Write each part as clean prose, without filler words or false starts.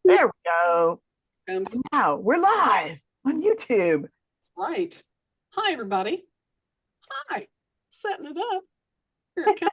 There we go. And And now we're live on YouTube. right. Hi, everybody. Hi. Setting it up. Here it comes.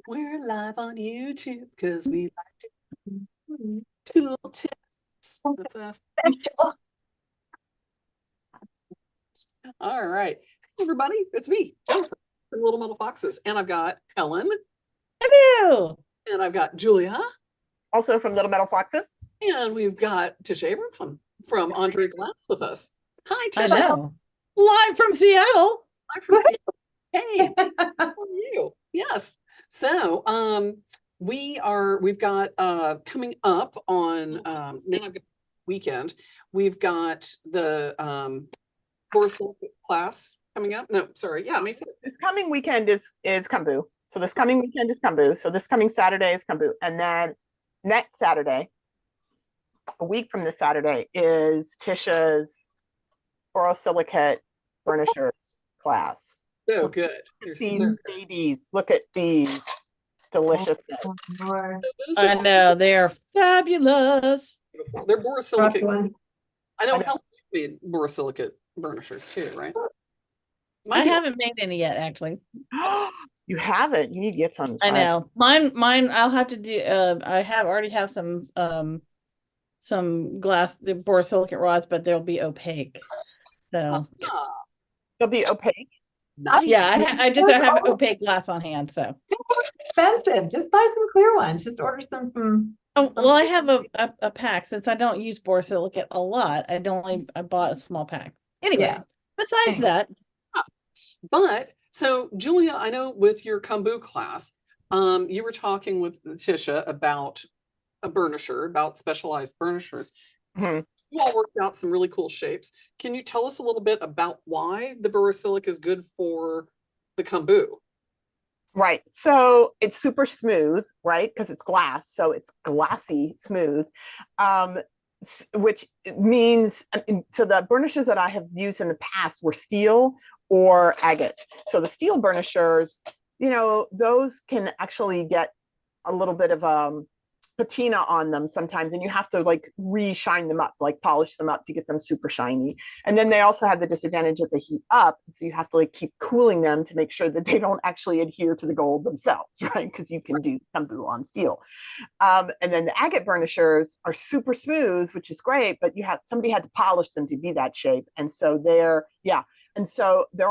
We're live on YouTube because we like to do tool tips. That's us. All right. Hey, everybody. It's me, Jennifer from Little Metal Foxes. And I've got Ellen. Hello. And I've got Julia. Also from Little Metal Foxes. And we've got Tisha Abrahamsen from Boro Glass with us. Hi, I Tisha. know. Live from Seattle. Live from Seattle. Hey, how are you? Yes. So we've got coming up on weekend, we've got the borosilicate class coming up. No, sorry. Yeah, maybe This coming weekend is Keum-boo. So this coming weekend is Keum-boo. So this coming Saturday is Keum-boo. And then next Saturday, a week from this Saturday, is Tisha's borosilicate burnishers class. so good. These babies, look at these deliciousness. I know they are fabulous. They're borosilicate. I know Helen made borosilicate burnishers too, right? I haven't made any yet, actually. You haven't? You need to get some. I know. Mine. I'll have to do. I already have some glass, the borosilicate rods, but they'll be opaque. So they'll be opaque. Nice. Yeah, I have opaque glass on hand. So expensive. Just buy some clear ones. Just order some from. Oh well, I have a pack since I don't use borosilicate a lot. I bought a small pack. Anyway, besides that. But so Julia, I know with your Keum-boo class, you were talking with Tisha about a burnisher, about specialized burnishers. Mm-hmm. You all worked out some really cool shapes. Can you tell us a little bit about why the borosilic is good for the Keum-boo? Right. So it's super smooth, right? Because it's glass. So it's glassy smooth, which means, so the burnishers that I have used in the past were steel or agate. So the steel burnishers, those can actually get a little bit of patina on them sometimes, and you have to like re-shine them up, like polish them up to get them super shiny. And then they also have the disadvantage that they heat up, so you have to like keep cooling them to make sure that they don't actually adhere to the gold themselves, right? Because you can do Keum-boo on steel. And then the agate burnishers are super smooth, which is great, but somebody had to polish them to be that shape, and so they're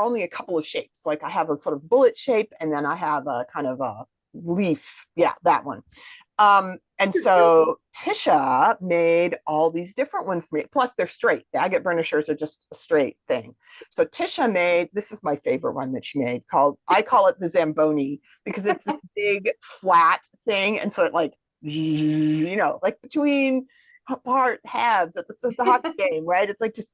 only a couple of shapes. Like I have a sort of bullet shape, and then I have a kind of a leaf, that one. And so Tisha made all these different ones for me. Plus they're straight. The agate burnishers are just a straight thing. So Tisha made, this is my favorite one that she made, I call it the Zamboni, because it's this big flat thing. And so it like between halves, it's just the hockey game, right? It's like just,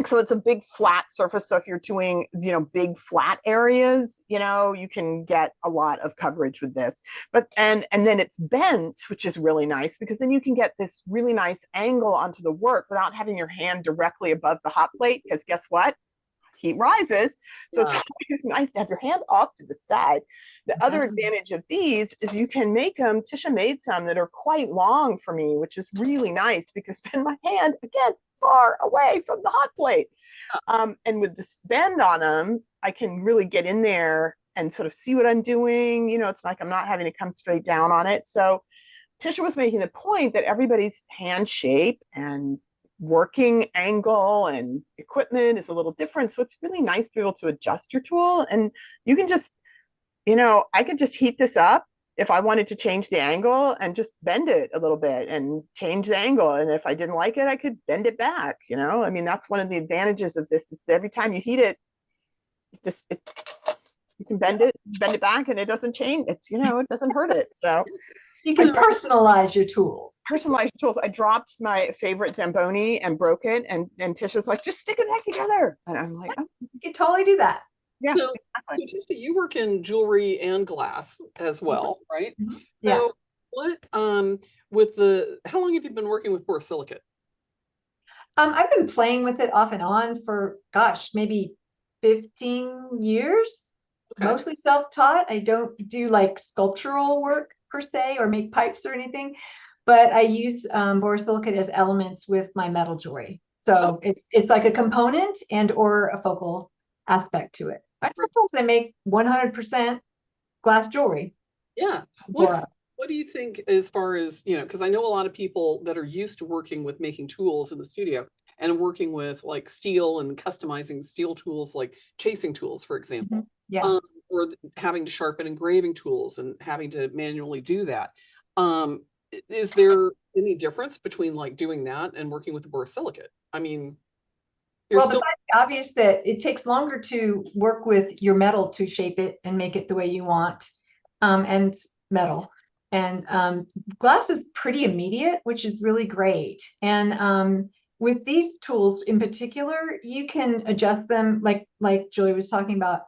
so it's a big flat surface. So if you're doing, big flat areas, you can get a lot of coverage with this. But and then it's bent, which is really nice, because then you can get this really nice angle onto the work without having your hand directly above the hot plate, because guess what? Heat rises. So it's always nice to have your hand off to the side. The other advantage of these is you can make them. Tisha made some that are quite long for me, which is really nice, because then my hand, again, far away from the hot plate. And with this bend on them, I can really get in there and sort of see what I'm doing. It's like I'm not having to come straight down on it. So Tisha was making the point that everybody's hand shape and working angle and equipment is a little different. So it's really nice to be able to adjust your tool. And you can just, I could just heat this up if I wanted to change the angle and just bend it a little bit and change the angle. And if I didn't like it, I could bend it back. That's one of the advantages of this, is that every time you heat it, you can bend it back, and it doesn't change. It doesn't hurt it. So you can personalize your tools. I dropped my favorite Zamboni and broke it, and Tisha's like, just stick it back together. And I'm like, oh. You can totally do that. Yeah. So Tisha, you work in jewelry and glass as well, right? Mm-hmm. Yeah. So what how long have you been working with borosilicate? I've been playing with it off and on for maybe 15 years. mostly self-taught. I don't do like sculptural work per se or make pipes or anything, but I use borosilicate as elements with my metal jewelry. So it's like a component and or a focal aspect to it. Sometimes I make 100% glass jewelry. Yeah. What do you think as far as, because I know a lot of people that are used to working with making tools in the studio and working with like steel and customizing steel tools, like chasing tools, for example. Yeah. Or having to sharpen engraving tools and having to manually do that. Is there any difference between like doing that and working with the borosilicate? I mean, well, besides the obvious that it takes longer to work with your metal to shape it and make it the way you want, and metal. And glass is pretty immediate, which is really great. And with these tools in particular, you can adjust them, like Julie was talking about,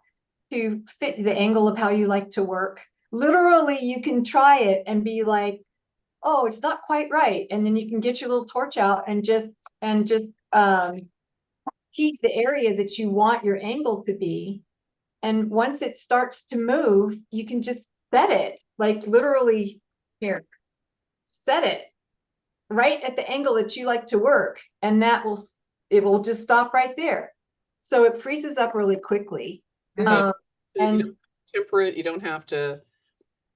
to fit the angle of how you like to work. Literally, you can try it and be like, oh, it's not quite right. And then you can get your little torch out and just keep the area that you want your angle to be. And once it starts to move, you can just set it, like literally here, set it right at the angle that you like to work. And it will just stop right there. So it freezes up really quickly. And you don't temper it, you don't have to.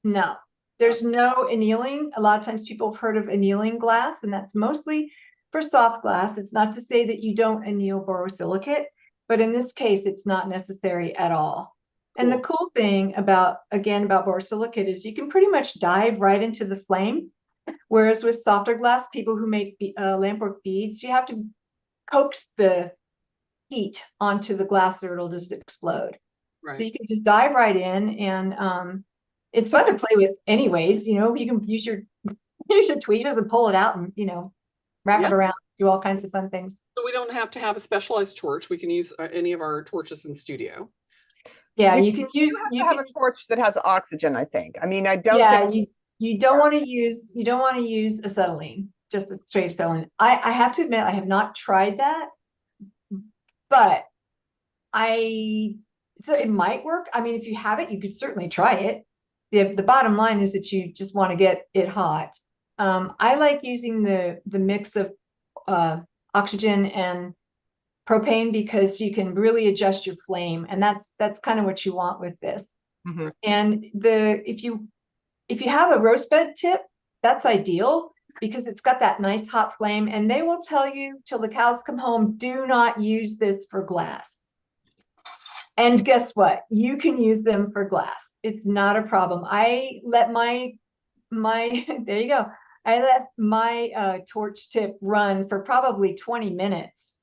No, there's no annealing. A lot of times people have heard of annealing glass, and that's mostly for soft glass. It's not to say that you don't anneal borosilicate, but in this case, it's not necessary at all. Cool. And the cool thing about borosilicate is you can pretty much dive right into the flame. Whereas with softer glass, people who make lampwork beads, you have to coax the heat onto the glass or it'll just explode. Right. So you can just dive right in, and it's fun to play with anyways. You can use your tweezers and pull it out and, wrap it around, do all kinds of fun things. So we don't have to have a specialized torch. We can use any of our torches in studio. Yeah, you can use. You have a torch that has oxygen, I think. I mean, I don't. Yeah, you don't want to use acetylene, just a straight acetylene. I have to admit, I have not tried that, but so it might work. I mean, if you have it, you could certainly try it. The bottom line is that you just want to get it hot. I like using the mix of oxygen and propane because you can really adjust your flame, and that's kind of what you want with this. Mm-hmm. And if you have a roast bed tip, that's ideal because it's got that nice hot flame, and they will tell you till the cows come home, do not use this for glass. And guess what? You can use them for glass. It's not a problem. I let my there you go. I let my torch tip run for probably 20 minutes,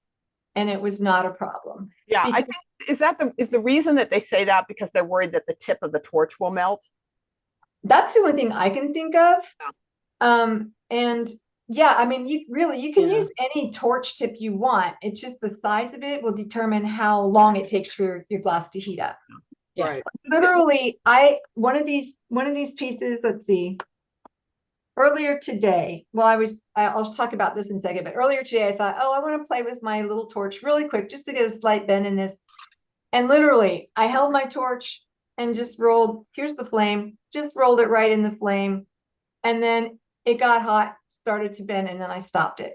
and it was not a problem. Yeah, I think is the reason that they say that because they're worried that the tip of the torch will melt? That's the only thing I can think of. And yeah, I mean, you can use any torch tip you want. It's just the size of it will determine how long it takes for your glass to heat up. Yeah. Right. Literally, one of these pieces, let's see. Earlier today, I'll talk about this in a second, but earlier today I thought, oh, I want to play with my little torch really quick just to get a slight bend in this. And literally, I held my torch and just rolled, here's the flame, just rolled it right in the flame. And then it got hot, started to bend, and then I stopped it.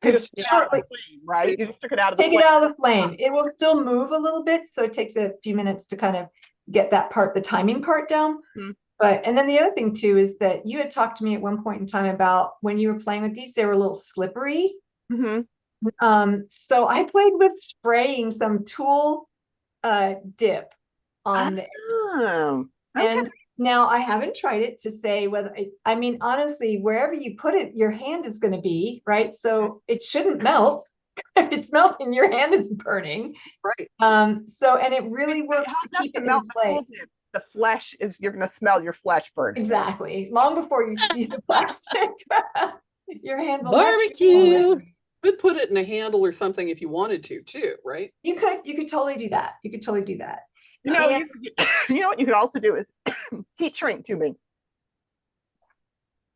Because shortly, right? You just took it out of the flame. Take it out of the flame. It will still move a little bit, so it takes a few minutes to kind of get that part, the timing part down. Mm-hmm. And then the other thing too is that you had talked to me at one point in time about when you were playing with these, they were a little slippery. Mm-hmm. So I played with spraying some tool dip on there. Okay. And now I haven't tried it to say whether I mean, honestly, wherever you put it, your hand is going to be, right? So it shouldn't melt. If it's melting, your hand is burning. Right. And it really works to keep it in place. The flesh you're going to smell your flesh burn. Exactly. Long before you use the plastic, your hand will barbecue. Could put it in a handle or something if you wanted to too, right? You could totally do that. You could totally do that. You know what you could also do is heat shrink tubing.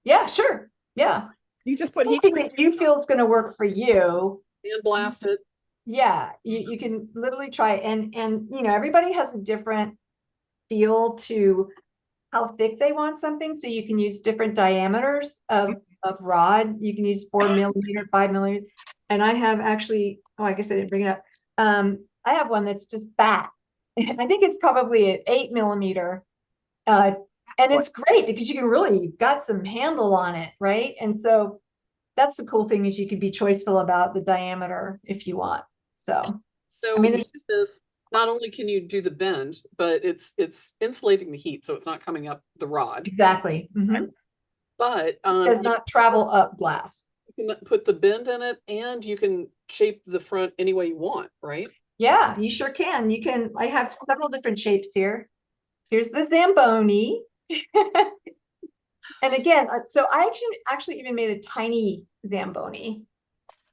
Yeah, sure. Yeah. You just put heat shrink. You feel it's going to work for you. And blast it. Yeah, you can literally try, and you know, everybody has a different feel to how thick they want something. So you can use different diameters of rod. You can use 4 millimeter, 5 millimeter. And I have actually, oh, I guess I didn't bring it up. I have one that's just fat. I think it's probably an 8 millimeter. And it's great because you can really, you've got some handle on it, right? And so that's the cool thing, is you can be choiceful about the diameter if you want. So, So I mean, with this, not only can you do the bend, but it's insulating the heat, so it's not coming up the rod. exactly. But Does not travel up glass. you can put the bend in it, and you can shape the front any way you want, right? Yeah, you sure can. You can, I have several different shapes here. Here's the Zamboni. And again, so I actually even made a tiny Zamboni.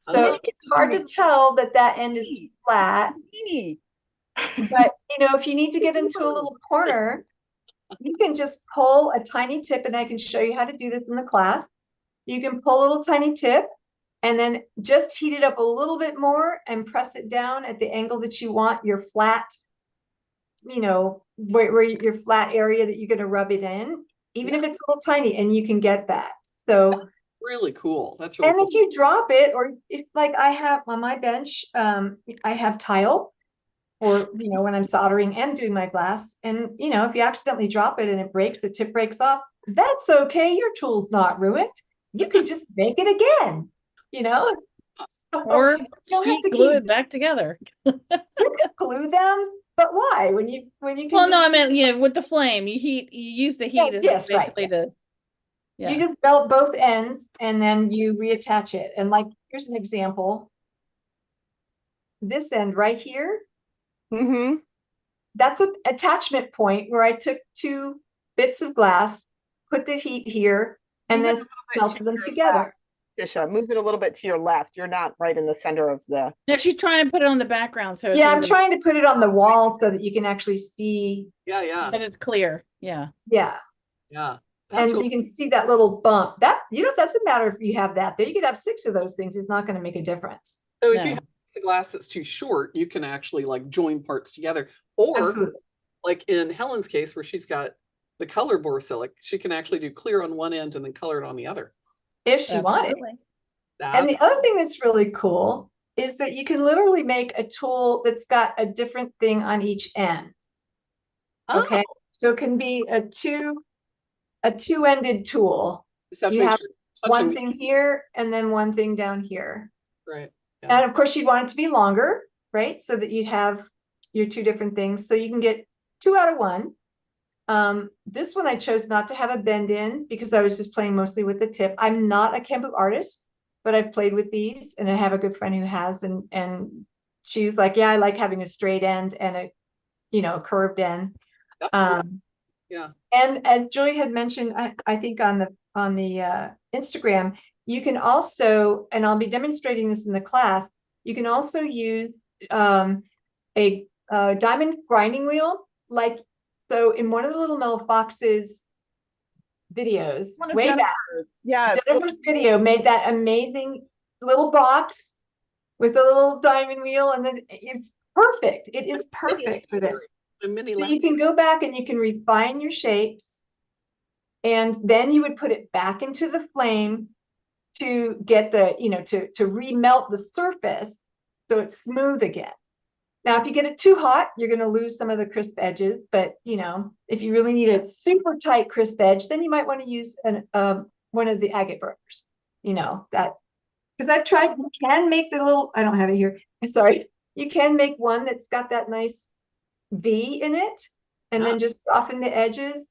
So Oh. it's hard to tell that that end is flat. But, you know, if you need to get into a little corner, you can just pull a tiny tip, and I can show you how to do this in the class. You can pull a little tiny tip and then just heat it up a little bit more and press it down at the angle that you want your flat, you know, where your flat area that you're going to rub it in, even if it's a little tiny, and you can get that. So really cool. That's really and cool. if you drop it, or if, like I have on my bench, I have tile, or, you know, when I'm soldering and doing my glass, and, you know, if you accidentally drop it and it breaks, the tip breaks off, that's okay. Your tool's not ruined. You can just make it again, you know? Or you don't have heat to glue keep, it back together. you can glue them, but why? When you can Well, no, just, I mean, you know, with the flame, you use the heat as yes, right, basically yes. to, yeah. You just belt both ends and then you reattach it. And like, here's an example. This end right here, that's an attachment point where I took 2 bits of glass, put the heat here, and then melted them together. Tisha, move it a little bit to your left. You're not right in the center of the. No, she's trying to put it on the background, so it's Yeah, I'm easy. trying to put it on the wall so that you can actually see. Yeah. Because it's clear. Yeah. Yeah. Yeah. And you can see that little bump. That, you know, doesn't matter if you have that. But you could have 6 of those things. It's not going to make a difference. So if you have the glass that's too short, you can actually like join parts together. Or Absolutely. like in Helen's case, where she's got the color borosilicate, she can actually do clear on one end and then color it on the other. If she wanted. And the other thing that's really cool is that you can literally make a tool that's got a different thing on each end. Okay. So it can be a two-ended tool. You have one thing here and then one thing down here. Right. Yeah. And of course you'd want it to be longer, right? So that you'd have your 2 different things. So you can get 2 out of 1. This one I chose not to have a bend in because I was just playing mostly with the tip. I'm not a Keum-boo artist, but I've played with these, and I have a good friend who has, and she's like, yeah, I like having a straight end and a, you know, curved end. Yeah. And as Joy had mentioned, I think on the Instagram, you can also, and I'll be demonstrating this in the class, you can also use a diamond grinding wheel. Like, so in one of the Little Metal Foxes videos, way back, Jennifer's video made that amazing little box with a little diamond wheel, and then it's perfect. It is perfect for this. So you can go back and you can refine your shapes, and then you would put it back into the flame to get the, you know, to remelt the surface so it's smooth again. Now, if you get it too hot, you're going to lose some of the crisp edges. But, you know, if you really need a super tight crisp edge, then you might want to use one of the agate burners, you know, that, because I've tried, you can make the little, I don't have it here. Sorry. You can make one that's got that nice V in it, and then just soften the edges.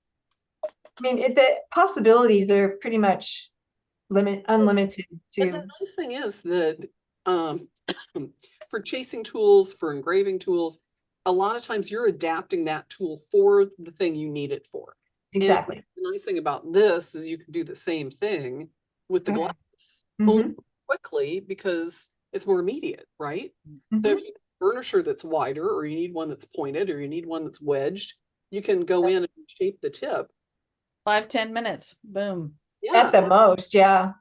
I mean, the possibilities are pretty much unlimited too. And the nice thing is that for chasing tools, for engraving tools, a lot of times you're adapting that tool for the thing you need it for. Exactly. And the nice thing about this is you can do the same thing with the glass quickly because it's more immediate, right? So if you need a burnisher that's wider, or you need one that's pointed, or you need one that's wedged, you can go in and shape the tip. 5-10 minutes. Boom. At the most. Yeah.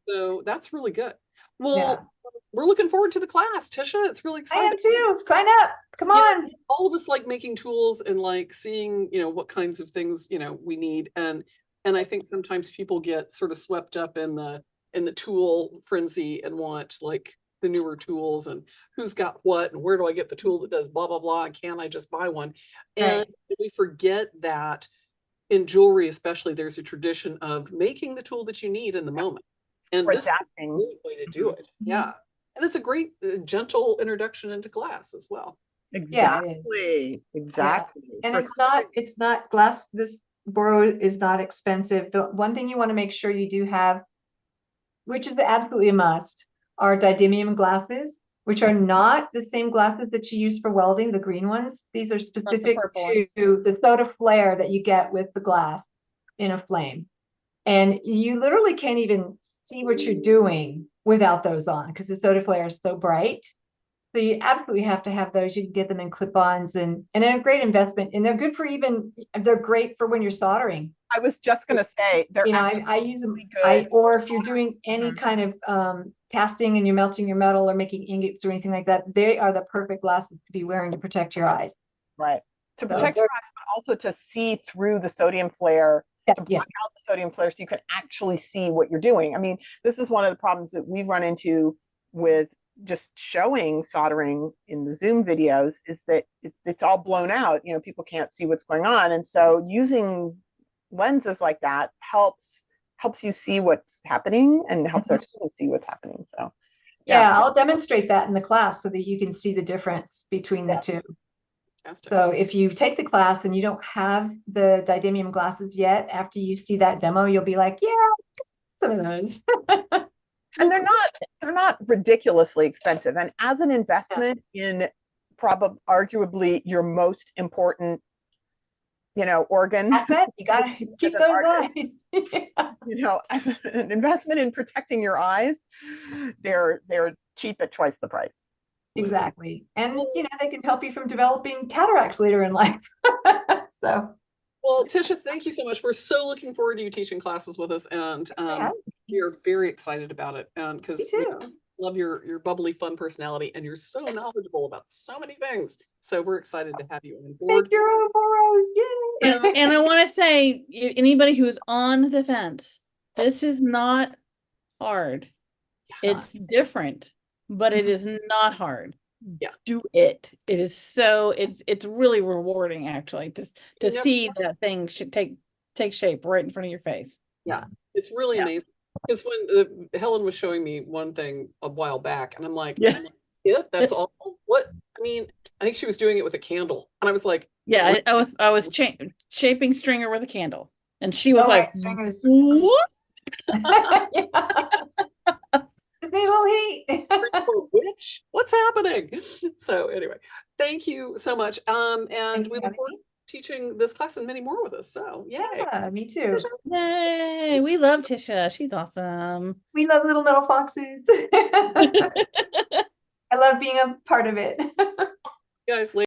So that's really good. Well, we're looking forward to the class, Tisha. It's really I exciting. am too. Sign up. Come Yeah, on. all of us like making tools and like seeing, what kinds of things, we need. And I think sometimes people get sort of swept up in the tool frenzy and want like the newer tools and who's got what and where do I get the tool that does blah, blah, blah, and can I just buy one? And we forget that in jewelry, especially, there's a tradition of making the tool that you need in the moment. And Or this is a adapting. great way to do it. Yeah. And it's a great, gentle introduction into glass as well. Yeah, it is. Exactly. And For it's not glass. This Boro is not expensive. The one thing you want to make sure you do have, which is absolutely a must, are didymium glasses, which are not the same glasses that you use for welding, the green ones. These are specific purple to ones. the soda flare that you get with the glass in a flame. And you literally can't even see what you're doing without those on because the soda flare is so bright. So you absolutely have to have those. You can get them in clip-ons and a great investment. And they're good for they're great for when you're soldering. I was just going to say, they're I use them. good. Or if you're doing any kind of casting and you're melting your metal or making ingots or anything like that, they are the perfect glasses to be wearing to protect your eyes. Right. To So protect your eyes, but also to see through the sodium flare, to Yeah. block out the sodium flare so you can actually see what you're doing. I mean, this is one of the problems that we've run into with just showing soldering in the Zoom videos is that it's all blown out. People can't see what's going on. And so using lenses like that helps you see what's happening and helps our students see what's happening. So Yeah, I'll demonstrate that in the class so that you can see the difference between the two. Fantastic. So if you take the class and you don't have the didymium glasses yet, after you see that demo, you'll be like, yeah, some of those. And they're not ridiculously expensive. And as an investment in arguably your most important, organ, Asset, you gotta keep an those artist, eyes. As an investment in protecting your eyes, they're cheap at twice the price. Exactly. And they can help you from developing cataracts later in life. So well, Tisha, thank you so much. We're so looking forward to you teaching classes with us, and we are very excited about it. And because we love your bubbly, fun personality, and you're so knowledgeable about so many things. So we're excited to have you on board. Thank you, Boros. Yay! And I want to say, anybody who's on the fence, this is not hard. It's different, but it is not hard. Yeah, do it. It is so it's really rewarding actually to see that thing should take shape right in front of your face. Yeah, it's really amazing. Because when Helen was showing me one thing a while back, and I'm like, that's all. What? I mean, I think she was doing it with a candle, and I was like, yeah, I was shaping stringer with a candle, and she was like, stringers. what? A little heat. Which? What's happening? So anyway, thank you so much. And we look forward to teaching this class and many more with us. So yay. Yeah, me too. Yay! We love Tisha. She's awesome. We love little metal foxes. I love being a part of it. Guys,